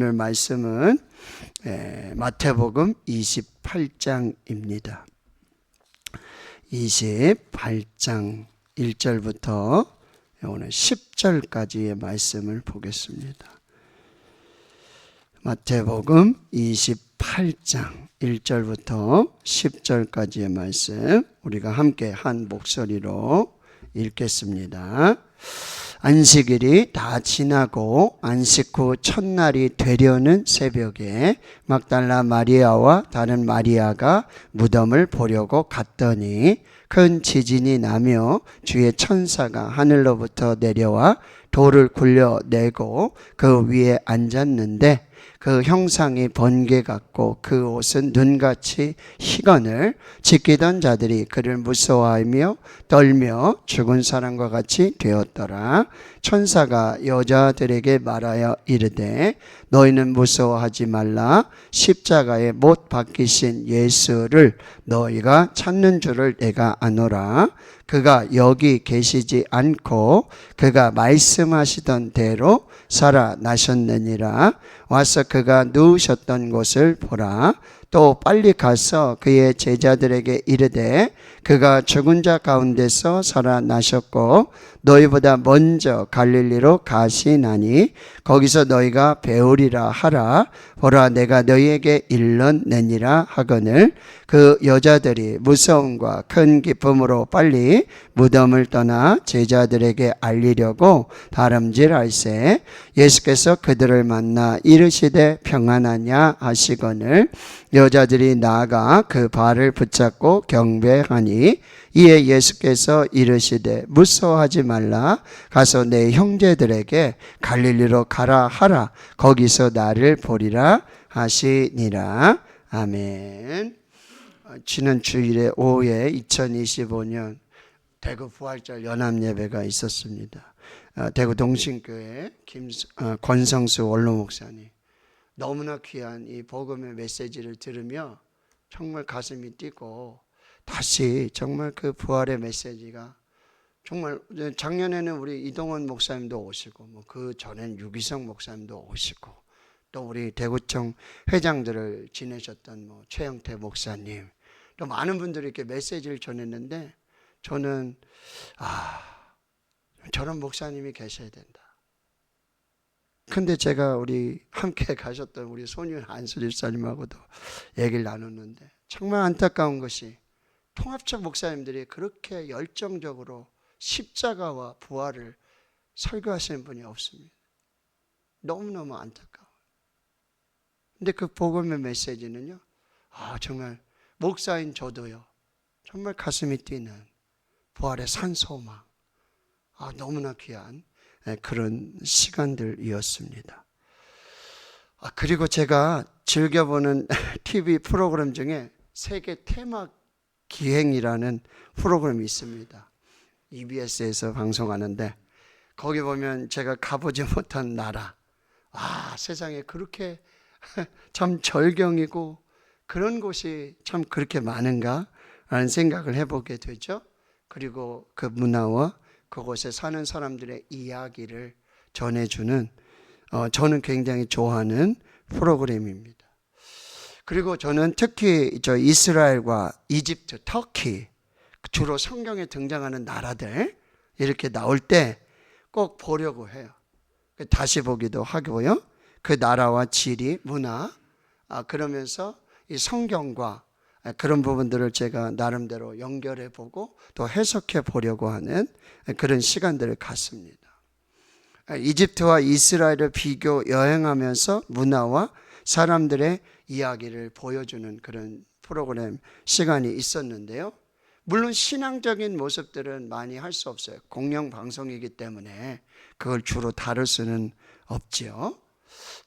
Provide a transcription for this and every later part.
오늘 말씀은 마태복음 28장입니다. 28장 1절부터 오늘 10절까지의 말씀을 보겠습니다. 마태복음 28장 1절부터 10절까지의 말씀 우리가 함께 한 목소리로 읽겠습니다. 안식일이 다 지나고 안식 후 첫날이 되려는 새벽에 막달라 마리아와 다른 마리아가 무덤을 보려고 갔더니 큰 지진이 나며 주의 천사가 하늘로부터 내려와 돌을 굴려내고 그 위에 앉았는데 그 형상이 번개 같고 그 옷은 눈같이 희건을 지키던 자들이 그를 무서워하며 떨며 죽은 사람과 같이 되었더라. 천사가 여자들에게 말하여 이르되 너희는 무서워하지 말라. 십자가에 못 박히신 예수를 너희가 찾는 줄을 내가 아노라. 그가 여기 계시지 않고 그가 말씀하시던 대로 살아나셨느니라. 와서 그가 누우셨던 곳을 보라. 또 빨리 가서 그의 제자들에게 이르되 그가 죽은 자 가운데서 살아나셨고 너희보다 먼저 갈릴리로 가시나니 거기서 너희가 배우리라 하라. 보라, 내가 너희에게 일렀느니라 하거늘 그 여자들이 무서움과 큰 기쁨으로 빨리 무덤을 떠나 제자들에게 알리려고 다름질할세. 예수께서 그들을 만나 이르시되 평안하냐 하시거늘 여자들이 나아가 그 발을 붙잡고 경배하니 이에 예수께서 이르시되 무서워하지 말라. 가서 내 형제들에게 갈릴리로 가라 하라. 거기서 나를 보리라 하시니라. 아멘. 지난 주일에 오후에 2025년 대구 부활절 연합예배가 있었습니다. 대구 동신교회 권성수 원로 목사님 너무나 귀한 이 복음의 메시지를 들으며 정말 가슴이 뛰고 다시 정말 그 부활의 메시지가 정말 작년에는 우리 이동원 목사님도 오시고 그 전엔 유기성 목사님도 오시고 또 우리 대구청 회장들을 지내셨던 최영태 목사님 또 많은 분들이 이렇게 메시지를 전했는데 저는 저런 목사님이 계셔야 된다. 근데 제가 우리 함께 가셨던 우리 손윤 안수 집사님하고도 얘기를 나눴는데 정말 안타까운 것이 통합적 목사님들이 그렇게 열정적으로 십자가와 부활을 설교하시는 분이 없습니다. 너무너무 안타까워요. 근데 그 복음의 메시지는요, 정말 목사인 저도요, 정말 가슴이 뛰는 부활의 산소망, 너무나 귀한 그런 시간들이었습니다. 그리고 제가 즐겨보는 TV 프로그램 중에 세계 테마 기행이라는 프로그램이 있습니다. EBS에서 방송하는데 거기 보면 제가 가보지 못한 나라, 세상에 그렇게 참 절경이고 그런 곳이 참 그렇게 많은가 라는 생각을 해보게 되죠. 그리고 그 문화와 그곳에 사는 사람들의 이야기를 전해주는 저는 굉장히 좋아하는 프로그램입니다. 그리고 저는 특히 이스라엘과 이집트, 터키 주로 성경에 등장하는 나라들 이렇게 나올 때 꼭 보려고 해요. 다시 보기도 하고요. 그 나라와 지리, 문화 그러면서 이 성경과 그런 부분들을 제가 나름대로 연결해 보고 또 해석해 보려고 하는 그런 시간들을 갖습니다. 이집트와 이스라엘을 비교 여행하면서 문화와 사람들의 이야기를 보여주는 그런 프로그램 시간이 있었는데요. 물론 신앙적인 모습들은 많이 할 수 없어요. 공영방송이기 때문에 그걸 주로 다룰 수는 없지요.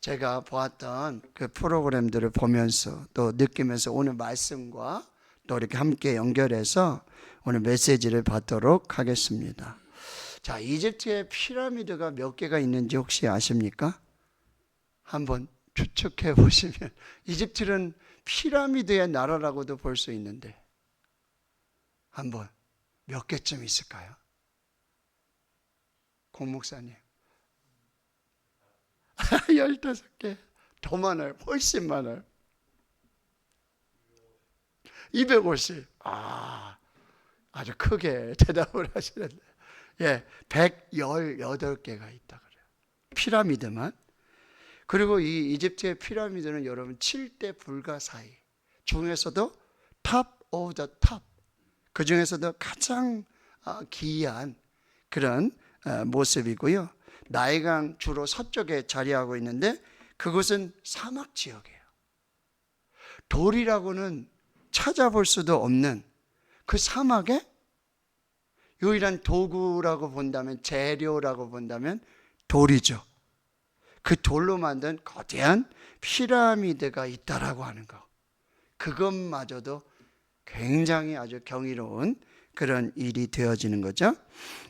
제가 보았던 그 프로그램들을 보면서 또 느끼면서 오늘 말씀과 또 이렇게 함께 연결해서 오늘 메시지를 받도록 하겠습니다. 자, 이집트에 피라미드가 몇 개가 있는지 혹시 아십니까? 한번 추측해 보시면 이집트는 피라미드의 나라라고도 볼 수 있는데 한번 몇 개쯤 있을까요? 공 목사님 15개. 더 많아요. 훨씬 많아요. 250. 아주 크게 대답을 하시는데, 예, 118개가 있다 그래요. 피라미드만. 그리고 이 이집트의 피라미드는 여러분 7대 불가사의 중에서도 탑 오브 더 탑, 그 중에서도 가장 기이한 그런 모습이고요. 나일강 주로 서쪽에 자리하고 있는데 그곳은 사막 지역이에요. 돌이라고는 찾아볼 수도 없는 그 사막에 유일한 도구라고 본다면, 재료라고 본다면 돌이죠. 그 돌로 만든 거대한 피라미드가 있다라고 하는 거, 그것마저도 굉장히 아주 경이로운 그런 일이 되어지는 거죠.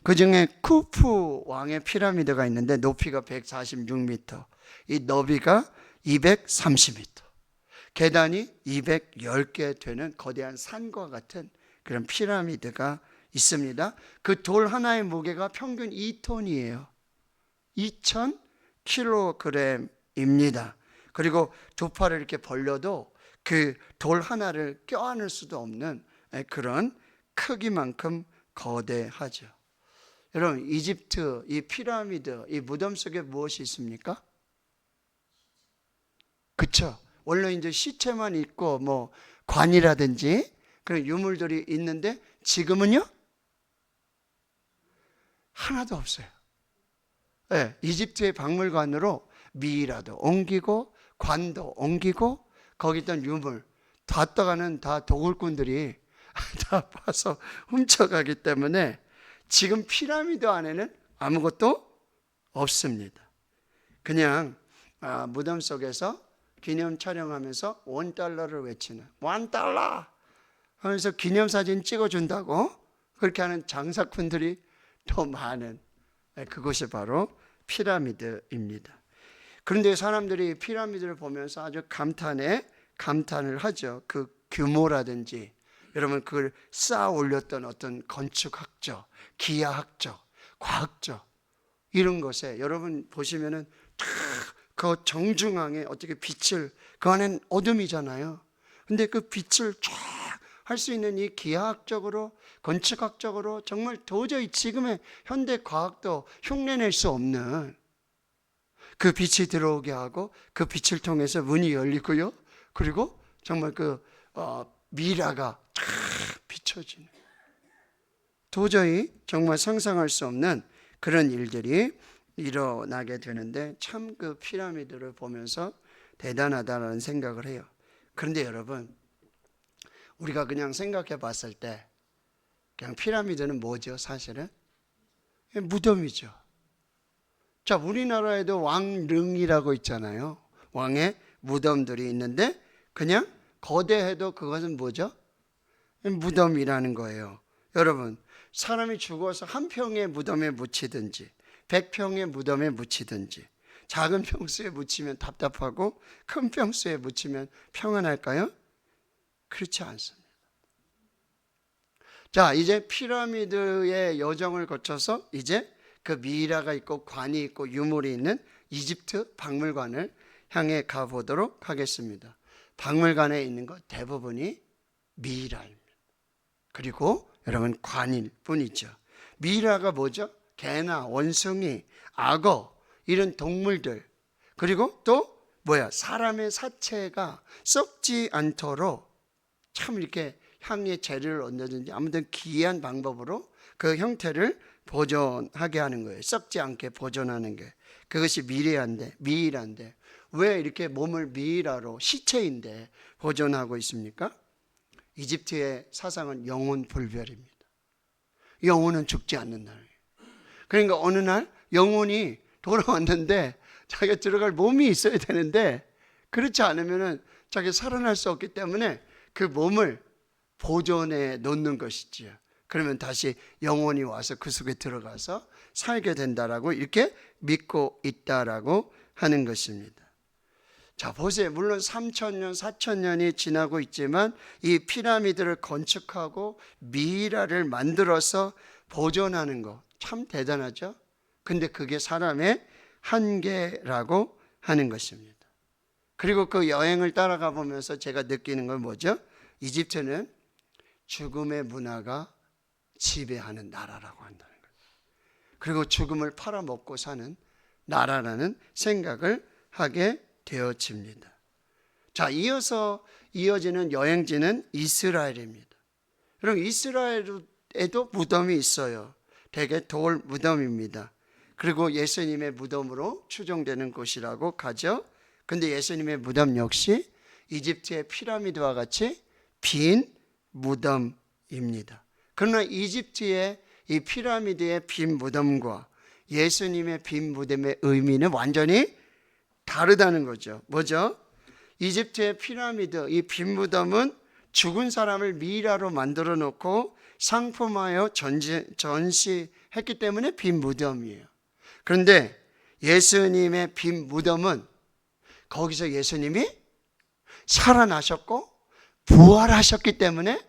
그 중에 쿠프 왕의 피라미드가 있는데 높이가 146m, 이 너비가 230m, 계단이 210개 되는 거대한 산과 같은 그런 피라미드가 있습니다. 그 돌 하나의 무게가 평균 2톤이에요. 2000kg입니다. 그리고 두 팔을 이렇게 벌려도 그 돌 하나를 껴안을 수도 없는 그런 크기만큼 거대하죠. 여러분, 이집트 이 피라미드, 이 무덤 속에 무엇이 있습니까? 그쵸? 원래 이제 시체만 있고 뭐 관이라든지 그런 유물들이 있는데 지금은요? 하나도 없어요. 네, 이집트의 박물관으로 미이라도 옮기고 관도 옮기고 거기 있던 유물 다 도굴꾼들이 다 파서 훔쳐가기 때문에 지금 피라미드 안에는 아무것도 없습니다. 그냥 무덤 속에서 기념 촬영하면서 $1를 외치는, $1 하면서 기념사진 찍어준다고 그렇게 하는 장사꾼들이 더 많은 그것이 바로 피라미드입니다. 그런데 사람들이 피라미드를 보면서 아주 감탄을 하죠. 그 규모라든지 여러분 그걸 쌓아 올렸던 어떤 건축학적, 기하학적, 과학적 이런 것에 여러분 보시면은 그 정중앙에 어떻게 빛을, 그 안엔 어둠이잖아요. 근데 그 빛을 쫙 할 수 있는 이 기하학적으로, 건축학적으로 정말 도저히 지금의 현대 과학도 흉내낼 수 없는 그 빛이 들어오게 하고 그 빛을 통해서 문이 열리고요. 그리고 정말 그 미라가 쫙 비춰지는, 도저히 정말 상상할 수 없는 그런 일들이 일어나게 되는데 참 그 피라미드를 보면서 대단하다는 생각을 해요. 그런데 여러분, 우리가 그냥 생각해 봤을 때 그냥 피라미드는 뭐죠? 사실은 무덤이죠. 자, 우리나라에도 왕릉이라고 있잖아요. 왕의 무덤들이 있는데 그냥 거대해도 그것은 뭐죠? 무덤이라는 거예요. 여러분, 사람이 죽어서 한 평의 무덤에 묻히든지 100평의 무덤에 묻히든지 작은 평수에 묻히면 답답하고 큰 평수에 묻히면 평안할까요? 그렇지 않습니다. 자, 이제 피라미드의 여정을 거쳐서 이제 그 미이라가 있고 관이 있고 유물이 있는 이집트 박물관을 향해 가보도록 하겠습니다. 박물관에 있는 것 대부분이 미이라입니다. 그리고 여러분 관일 뿐이죠. 미이라가 뭐죠? 개나 원숭이, 악어 이런 동물들, 그리고 또 사람의 사체가 썩지 않도록 참 이렇게 향의 재료를 얹어든지 아무튼 기이한 방법으로 그 형태를 보존하게 하는 거예요. 썩지 않게 보존하는 게, 그것이 미이라인데 왜 이렇게 몸을 미이라로, 시체인데 보존하고 있습니까? 이집트의 사상은 영혼 불멸입니다. 영혼은 죽지 않는다는 거예요. 그러니까 어느 날 영혼이 돌아왔는데 자기가 들어갈 몸이 있어야 되는데 그렇지 않으면 자기가 살아날 수 없기 때문에 그 몸을 보존해 놓는 것이지요. 그러면 다시 영혼이 와서 그 속에 들어가서 살게 된다라고 이렇게 믿고 있다라고 하는 것입니다. 자, 보세요. 물론 3,000년, 4,000년이 지나고 있지만 이 피라미드를 건축하고 미이라를 만들어서 보존하는 거 참 대단하죠. 근데 그게 사람의 한계라고 하는 것입니다. 그리고 그 여행을 따라가 보면서 제가 느끼는 건 뭐죠? 이집트는 죽음의 문화가 지배하는 나라라고 한다는 거예요. 그리고 죽음을 팔아먹고 사는 나라라는 생각을 하게 되어집니다. 자, 이어서 이어지는 여행지는 이스라엘입니다. 여러분, 이스라엘에도 무덤이 있어요. 대개 돌 무덤입니다. 그리고 예수님의 무덤으로 추정되는 곳이라고 가죠. 근데 예수님의 무덤 역시 이집트의 피라미드와 같이 빈 무덤입니다. 그러나 이집트의 이 피라미드의 빈 무덤과 예수님의 빈 무덤의 의미는 완전히 다르다는 거죠. 뭐죠? 이집트의 피라미드, 이 빈 무덤은 죽은 사람을 미이라로 만들어 놓고 상품하여 전시했기 때문에 빈 무덤이에요. 그런데 예수님의 빈 무덤은 거기서 예수님이 살아나셨고 부활하셨기 때문에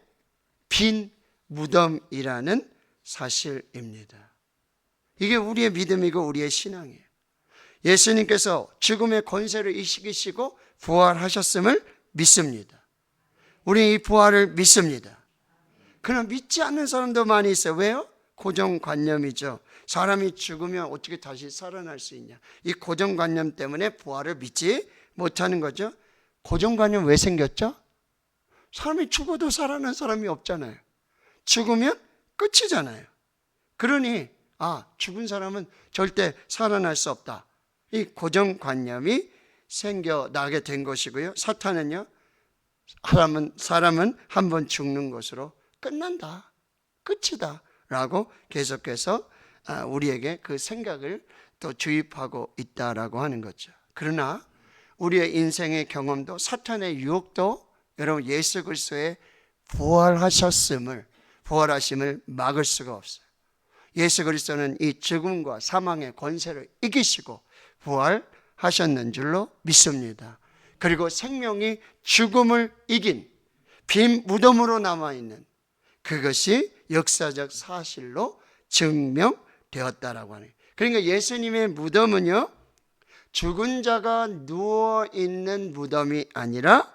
빈 무덤이라는 사실입니다. 이게 우리의 믿음이고 우리의 신앙이에요. 예수님께서 죽음의 권세를 이기시고 부활하셨음을 믿습니다. 우리 이 부활을 믿습니다. 그러나 믿지 않는 사람도 많이 있어요. 왜요? 고정관념이죠. 사람이 죽으면 어떻게 다시 살아날 수 있냐. 이 고정관념 때문에 부활을 믿지 못하는 거죠. 고정관념 왜 생겼죠? 사람이 죽어도 살아난 사람이 없잖아요. 죽으면 끝이잖아요. 그러니 죽은 사람은 절대 살아날 수 없다. 이 고정관념이 생겨나게 된 것이고요. 사탄은요, 사람은 한 번 죽는 것으로 끝난다, 끝이다 라고 계속해서 우리에게 그 생각을 또 주입하고 있다라고 하는 거죠. 그러나 우리의 인생의 경험도 사탄의 유혹도 여러분 예수 그리스도의 부활하심을 막을 수가 없어요. 예수 그리스도는 이 죽음과 사망의 권세를 이기시고 부활하셨는 줄로 믿습니다. 그리고 생명이 죽음을 이긴 빈 무덤으로 남아있는 그것이 역사적 사실로 증명되었다라고 하네요. 그러니까 예수님의 무덤은요, 죽은 자가 누워있는 무덤이 아니라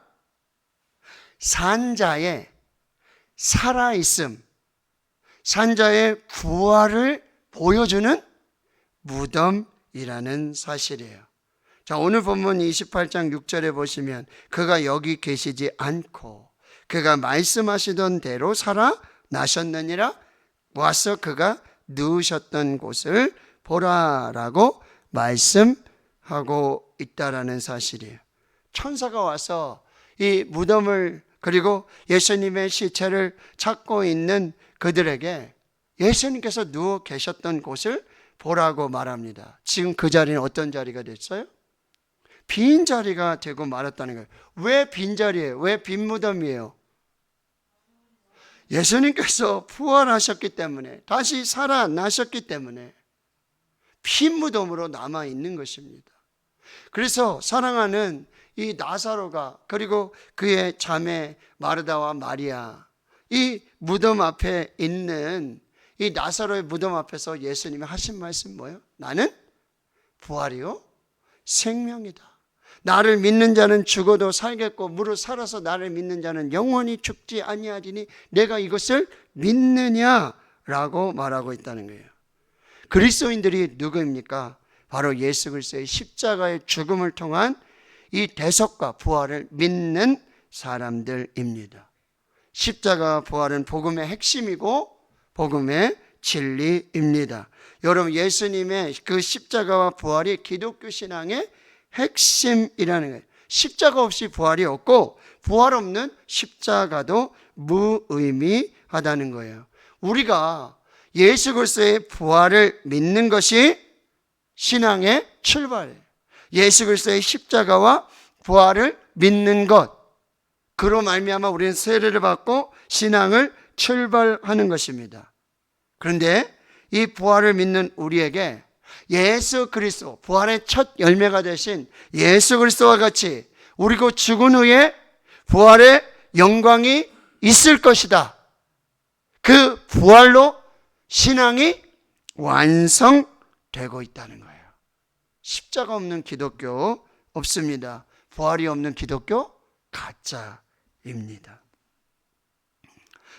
산자의 살아있음, 산자의 부활을 보여주는 무덤이라는 사실이에요. 자, 오늘 본문 28장 6절에 보시면 그가 여기 계시지 않고 그가 말씀하시던 대로 살아나셨느니라 와서 그가 누우셨던 곳을 보라라고 말씀하고 있다라는 사실이에요. 천사가 와서 이 무덤을 그리고 예수님의 시체를 찾고 있는 그들에게 예수님께서 누워 계셨던 곳을 보라고 말합니다. 지금 그 자리는 어떤 자리가 됐어요? 빈 자리가 되고 말았다는 거예요. 왜 빈 자리예요? 왜 빈 무덤이에요? 예수님께서 부활하셨기 때문에, 다시 살아나셨기 때문에 빈 무덤으로 남아있는 것입니다. 그래서 사랑하는 이 나사로가 그리고 그의 자매 마르다와 마리아, 이 무덤 앞에 있는 이 나사로의 무덤 앞에서 예수님이 하신 말씀 뭐예요? 나는 부활이요 생명이다. 나를 믿는 자는 죽어도 살겠고 무릇 살아서 나를 믿는 자는 영원히 죽지 아니하리니 내가 이것을 믿느냐라고 말하고 있다는 거예요. 그리스도인들이 누구입니까? 바로 예수 그리스도의 십자가의 죽음을 통한 이 대속과 부활을 믿는 사람들입니다. 십자가 부활은 복음의 핵심이고 복음의 진리입니다. 여러분, 예수님의 그 십자가와 부활이 기독교 신앙의 핵심이라는 거예요. 십자가 없이 부활이 없고 부활 없는 십자가도 무의미하다는 거예요. 우리가 예수 그리스도의 부활을 믿는 것이 신앙의 출발이에요. 예수 그리스도의 십자가와 부활을 믿는 것, 그로 말미암아 우리는 세례를 받고 신앙을 출발하는 것입니다. 그런데 이 부활을 믿는 우리에게 예수 그리스도, 부활의 첫 열매가 되신 예수 그리스도와 같이 우리고 죽은 후에 부활의 영광이 있을 것이다. 그 부활로 신앙이 완성되고 있다는 거예요. 십자가 없는 기독교 없습니다. 부활이 없는 기독교 가짜입니다.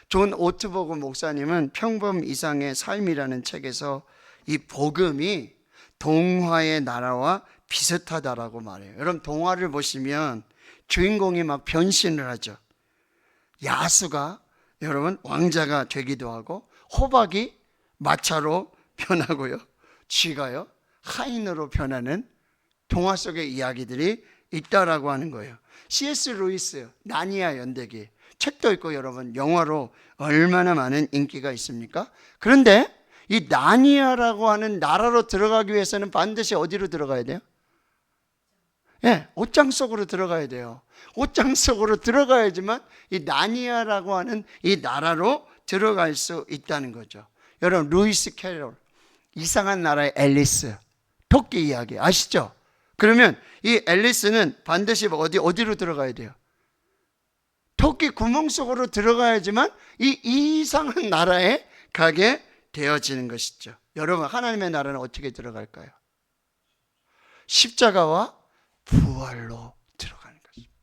존 오트버그 목사님은 평범 이상의 삶이라는 책에서 이 복음이 동화의 나라와 비슷하다라고 말해요. 여러분 동화를 보시면 주인공이 막 변신을 하죠. 야수가 여러분 왕자가 되기도 하고, 호박이 마차로 변하고요, 쥐가요 하인으로 변하는 동화 속의 이야기들이 있다라고 하는 거예요. C.S. 루이스 나니아 연대기 책도 있고 여러분 영화로 얼마나 많은 인기가 있습니까? 그런데 이 나니아라고 하는 나라로 들어가기 위해서는 반드시 어디로 들어가야 돼요? 옷장 속으로 들어가야 돼요. 옷장 속으로 들어가야지만 이 나니아라고 하는 이 나라로 들어갈 수 있다는 거죠. 여러분 루이스 캐롤 이상한 나라의 앨리스 토끼 이야기 아시죠? 그러면 이 앨리스는 반드시 어디로 들어가야 돼요? 토끼 구멍 속으로 들어가야지만 이 이상한 나라에 가게 되어지는 것이죠. 여러분 하나님의 나라는 어떻게 들어갈까요? 십자가와 부활로 들어가는 것입니다.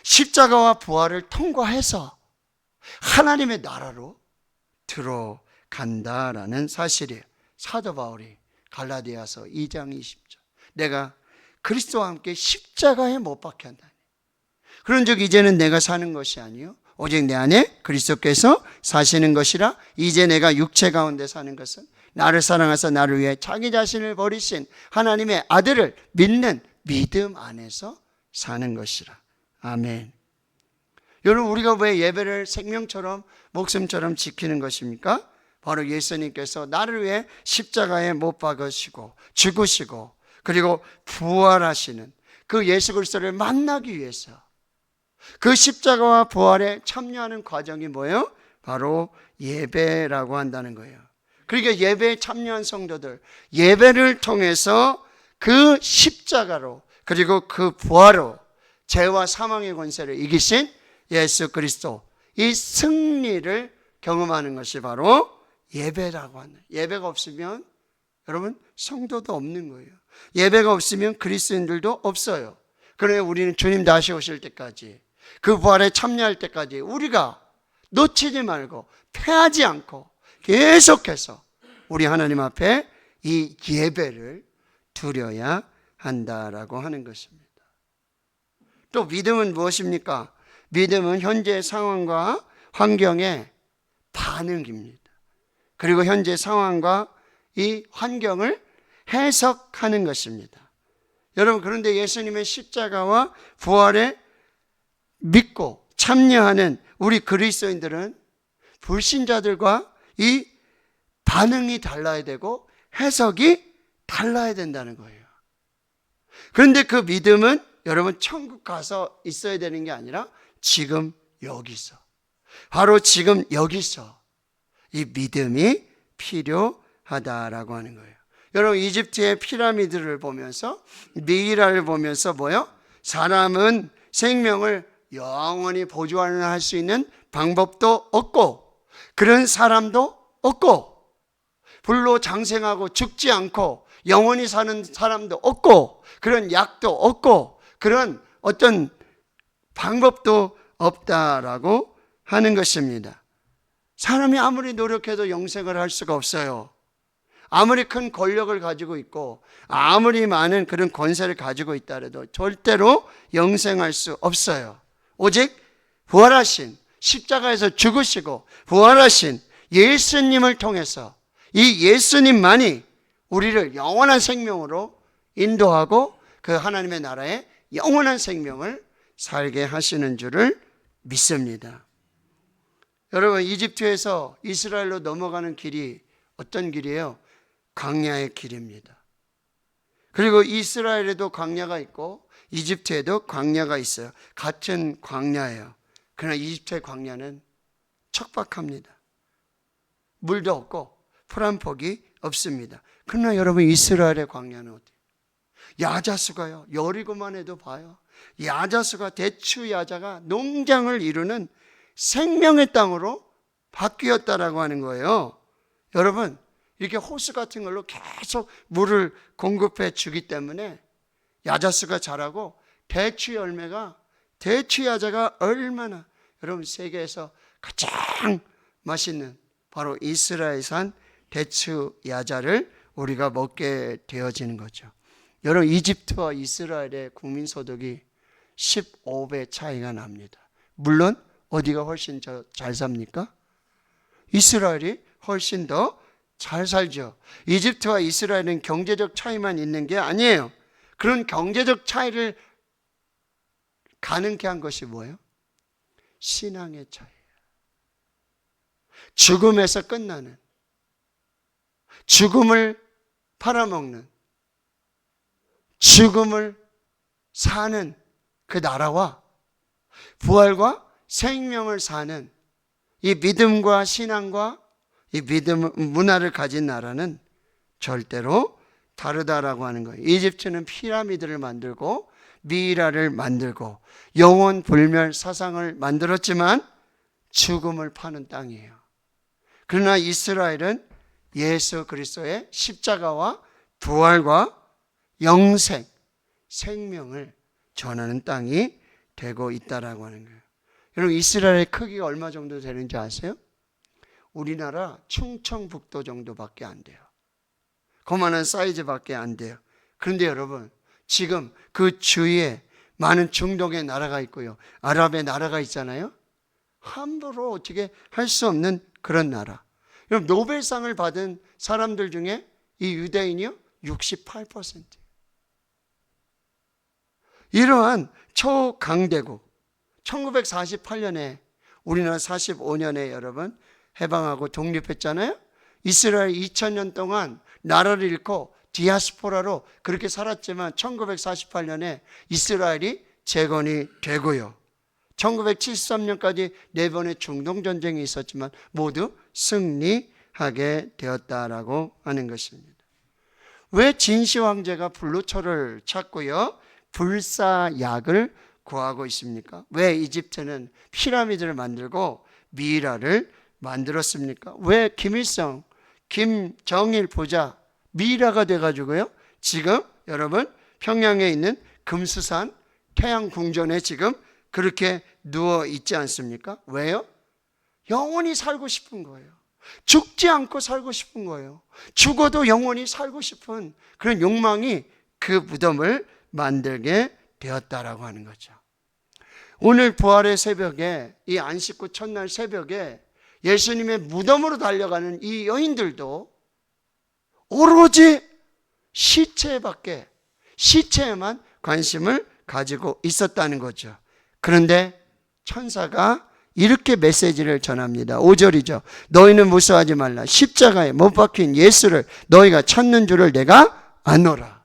십자가와 부활을 통과해서 하나님의 나라로 들어간다라는 사실이에요. 사도 바울이 갈라디아서 2장 20절 내가 그리스도와 함께 십자가에 못 박혀 한다니 그런즉 이제는 내가 사는 것이 아니요 오직 내 안에 그리스도께서 사시는 것이라. 이제 내가 육체 가운데 사는 것은 나를 사랑하사 나를 위해 자기 자신을 버리신 하나님의 아들을 믿는 믿음 안에서 사는 것이라. 아멘. 여러분 우리가 왜 예배를 생명처럼 목숨처럼 지키는 것입니까? 바로 예수님께서 나를 위해 십자가에 못 박으시고 죽으시고 그리고 부활하시는 그 예수 그리스도를 만나기 위해서 그 십자가와 부활에 참여하는 과정이 뭐예요? 바로 예배라고 한다는 거예요. 그러니까 예배에 참여한 성도들, 예배를 통해서 그 십자가로 그리고 그 부활로 죄와 사망의 권세를 이기신 예수 그리스도, 이 승리를 경험하는 것이 바로 예배라고 하는. 예배가 없으면 여러분 성도도 없는 거예요. 예배가 없으면 그리스도인들도 없어요. 그러나 우리는 주님 다시 오실 때까지 그 부활에 참여할 때까지 우리가 놓치지 말고 패하지 않고 계속해서 우리 하나님 앞에 이 예배를 드려야 한다라고 하는 것입니다. 또 믿음은 무엇입니까? 믿음은 현재 상황과 환경의 반응입니다. 그리고 현재 상황과 이 환경을 해석하는 것입니다. 여러분 그런데 예수님의 십자가와 부활에 믿고 참여하는 우리 그리스도인들은 불신자들과 이 반응이 달라야 되고 해석이 달라야 된다는 거예요. 그런데 그 믿음은 여러분 천국 가서 있어야 되는 게 아니라 지금 여기서, 바로 지금 여기서 이 믿음이 필요하다라고 하는 거예요. 여러분 이집트의 피라미드를 보면서 미이라를 보면서 뭐요? 사람은 생명을 영원히 보존할 수 있는 방법도 없고 그런 사람도 없고 불로 장생하고 죽지 않고 영원히 사는 사람도 없고 그런 약도 없고 그런 어떤 방법도 없다라고 하는 것입니다. 사람이 아무리 노력해도 영생을 할 수가 없어요. 아무리 큰 권력을 가지고 있고 아무리 많은 그런 권세를 가지고 있다 해도 절대로 영생할 수 없어요. 오직 부활하신 십자가에서 죽으시고 부활하신 예수님을 통해서 이 예수님만이 우리를 영원한 생명으로 인도하고 그 하나님의 나라에 영원한 생명을 살게 하시는 줄을 믿습니다. 여러분 이집트에서 이스라엘로 넘어가는 길이 어떤 길이에요? 광야의 길입니다. 그리고 이스라엘에도 광야가 있고 이집트에도 광야가 있어요. 같은 광야예요. 그러나 이집트의 광야는 척박합니다. 물도 없고 풀 한 폭이 없습니다. 그러나 여러분 이스라엘의 광야는 어때요? 야자수가요. 여리고만 해도 봐요. 야자수가 대추 야자가 농장을 이루는 생명의 땅으로 바뀌었다라고 하는 거예요. 여러분 이렇게 호수 같은 걸로 계속 물을 공급해 주기 때문에 야자수가 자라고 대추 열매가, 대추 야자가 얼마나, 여러분 세계에서 가장 맛있는 바로 이스라엘산 대추 야자를 우리가 먹게 되어지는 거죠. 여러분 이집트와 이스라엘의 국민소득이 15배 차이가 납니다. 물론 어디가 훨씬 잘 삽니까? 이스라엘이 훨씬 더 잘 살죠. 이집트와 이스라엘은 경제적 차이만 있는 게 아니에요. 그런 경제적 차이를 가능케 한 것이 뭐예요? 신앙의 차이예요. 죽음에서 끝나는, 죽음을 팔아먹는, 죽음을 사는 그 나라와 부활과 생명을 사는 이 믿음과 신앙과 이 믿음 문화를 가진 나라는 절대로 다르다라고 하는 거예요. 이집트는 피라미드를 만들고 미이라를 만들고 영원 불멸 사상을 만들었지만 죽음을 파는 땅이에요. 그러나 이스라엘은 예수 그리스도의 십자가와 부활과 영생, 생명을 전하는 땅이 되고 있다라고 하는 거예요. 여러분 이스라엘의 크기가 얼마 정도 되는지 아세요? 우리나라 충청북도 정도밖에 안 돼요. 그만한 사이즈밖에 안 돼요. 그런데 여러분 지금 그 주위에 많은 중동의 나라가 있고요, 아랍의 나라가 있잖아요. 함부로 어떻게 할 수 없는 그런 나라. 여러분 노벨상을 받은 사람들 중에 이 유대인이요 68%. 이러한 초강대국, 1948년에 우리나라 45년에 여러분 해방하고 독립했잖아요. 이스라엘 2000년 동안 나라를 잃고 디아스포라로 그렇게 살았지만 1948년에 이스라엘이 재건이 되고요, 1973년까지 4번의 중동전쟁이 있었지만 모두 승리하게 되었다라고 하는 것입니다. 왜 진시황제가 불로초를 찾고요, 불사약을 구하고 있습니까? 왜 이집트는 피라미드를 만들고 미이라를 만들었습니까? 왜 김일성, 김정일 부자 미이라가 돼가지고요, 지금 여러분 평양에 있는 금수산 태양궁전에 지금 그렇게 누워 있지 않습니까? 왜요? 영원히 살고 싶은 거예요. 죽지 않고 살고 싶은 거예요. 죽어도 영원히 살고 싶은 그런 욕망이 그 무덤을 만들게 되었다라고 하는 거죠. 오늘 부활의 새벽에, 이 안식구 첫날 새벽에 예수님의 무덤으로 달려가는 이 여인들도 오로지 시체에만 관심을 가지고 있었다는 거죠. 그런데 천사가 이렇게 메시지를 전합니다. 5절이죠. 너희는 무서워하지 말라. 십자가에 못 박힌 예수를 너희가 찾는 줄을 내가 아노라.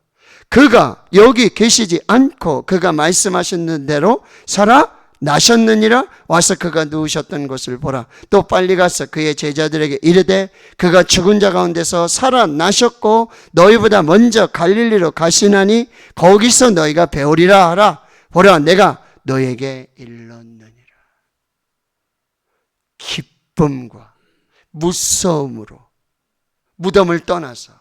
그가 여기 계시지 않고 그가 말씀하셨는 대로 살아나셨느니라. 와서 그가 누우셨던 곳을 보라. 또 빨리 가서 그의 제자들에게 이르되 그가 죽은 자 가운데서 살아나셨고 너희보다 먼저 갈릴리로 가시나니 거기서 너희가 배우리라 하라. 보라, 내가 너에게 일렀느니라. 기쁨과 무서움으로 무덤을 떠나서,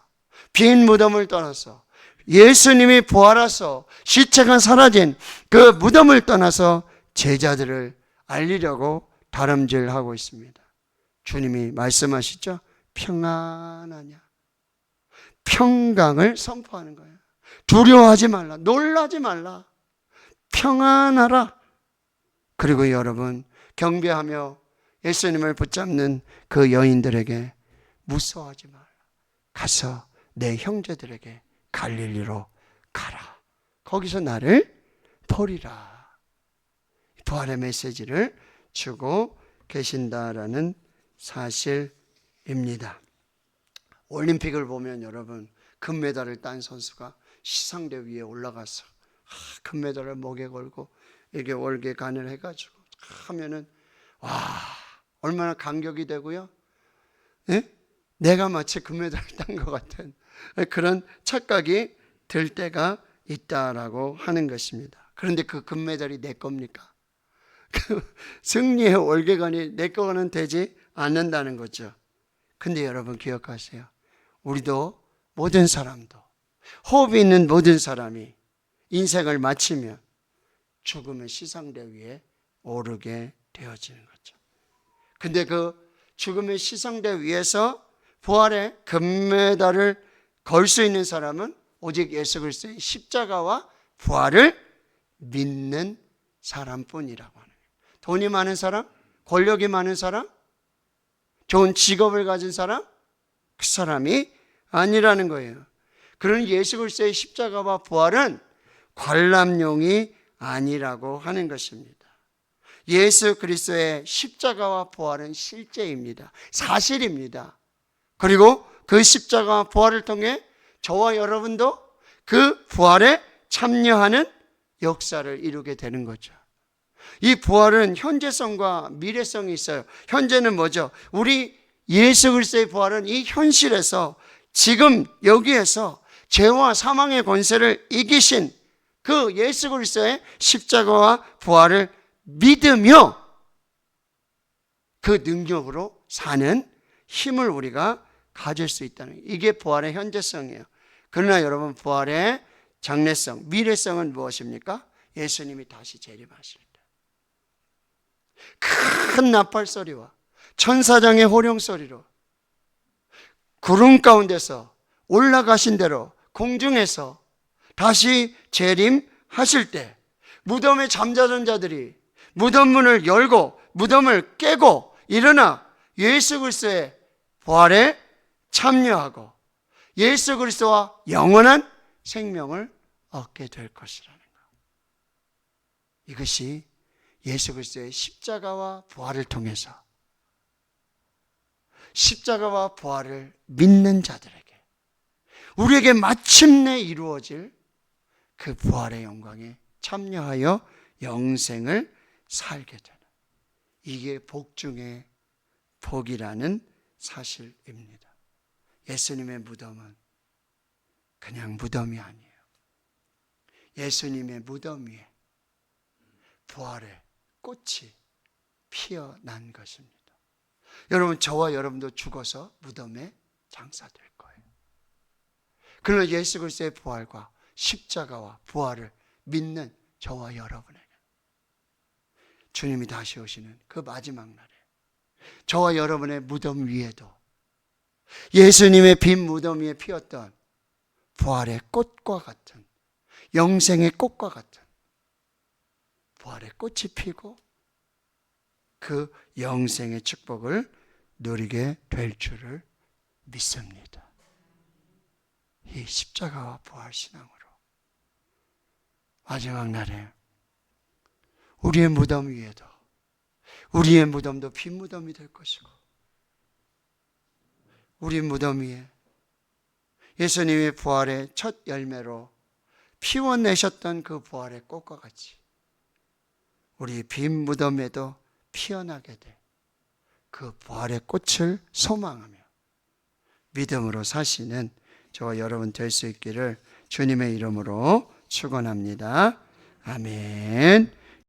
빈 무덤을 떠나서, 예수님이 부활하셔서 시체가 사라진 그 무덤을 떠나서 제자들을 알리려고 다름질하고 있습니다. 주님이 말씀하시죠. 평안하냐. 평강을 선포하는 거예요. 두려워하지 말라. 놀라지 말라. 평안하라. 그리고 여러분 경배하며 예수님을 붙잡는 그 여인들에게 무서워하지 말라. 가서 내 형제들에게 갈릴리로 가라. 거기서 나를 보리라. 부활의 메시지를 주고 계신다라는 사실입니다. 올림픽을 보면 여러분 금메달을 딴 선수가 시상대 위에 올라가서 금메달을 목에 걸고 이렇게 월계관을 해가지고 하면은 와 얼마나 감격이 되고요. 네? 내가 마치 금메달을 딴 것 같은 그런 착각이 들 때가 있다라고 하는 것입니다. 그런데 그 금메달이 내 겁니까? 그 승리의 월계관이 내 거는 되지 않는다는 거죠. 근데 여러분 기억하세요. 우리도 모든 사람도 호흡이 있는 모든 사람이 인생을 마치면 죽음의 시상대 위에 오르게 되어지는 거죠. 근데 그 죽음의 시상대 위에서 부활의 금메달을 걸 수 있는 사람은 오직 예수 그리스도의 십자가와 부활을 믿는 사람뿐이라고 하는 거예요. 돈이 많은 사람, 권력이 많은 사람, 좋은 직업을 가진 사람, 그 사람이 아니라는 거예요. 그러니 예수 그리스도의 십자가와 부활은 관람용이 아니라고 하는 것입니다. 예수 그리스도의 십자가와 부활은 실제입니다. 사실입니다. 그리고 그 십자가와 부활을 통해 저와 여러분도 그 부활에 참여하는 역사를 이루게 되는 거죠. 이 부활은 현재성과 미래성이 있어요. 현재는 뭐죠? 우리 예수 그리스도의 부활은 이 현실에서 지금 여기에서 죄와 사망의 권세를 이기신 그 예수 그리스도의 십자가와 부활을 믿으며 그 능력으로 사는 힘을 우리가 가질 수 있다는, 이게 부활의 현재성이에요. 그러나 여러분, 부활의 장래성, 미래성은 무엇입니까? 예수님이 다시 재림하실 때 큰 나팔 소리와 천사장의 호령 소리로 구름 가운데서 올라가신 대로 공중에서 다시 재림하실 때 무덤에 잠자던 자들이 무덤 문을 열고 무덤을 깨고 일어나 예수 그리스도의 부활에 참여하고 예수 그리스도와 영원한 생명을 얻게 될 것이라는 것. 이것이 예수 그리스도의 십자가와 부활을 통해서 십자가와 부활을 믿는 자들에게 우리에게 마침내 이루어질 그 부활의 영광에 참여하여 영생을 살게 되는, 이게 복 중의 복이라는 사실입니다. 예수님의 무덤은 그냥 무덤이 아니에요. 예수님의 무덤 위에 부활의 꽃이 피어난 것입니다. 여러분, 저와 여러분도 죽어서 무덤에 장사될 거예요. 그러나 예수 그리스도의 부활과 십자가와 부활을 믿는 저와 여러분에게 주님이 다시 오시는 그 마지막 날에 저와 여러분의 무덤 위에도 예수님의 빈 무덤 위에 피었던 부활의 꽃과 같은, 영생의 꽃과 같은 부활의 꽃이 피고 그 영생의 축복을 누리게 될 줄을 믿습니다. 이 십자가와 부활 신앙으로 마지막 날에 우리의 무덤 위에도, 우리의 무덤도 빈 무덤이 될 것이고 우리 무덤 위에 예수님의 부활의 첫 열매로 피워내셨던 그 부활의 꽃과 같이 우리 빈 무덤에도 피어나게 돼 그 부활의 꽃을 소망하며 믿음으로 사시는 저와 여러분 될 수 있기를 주님의 이름으로 축원합니다. 아멘.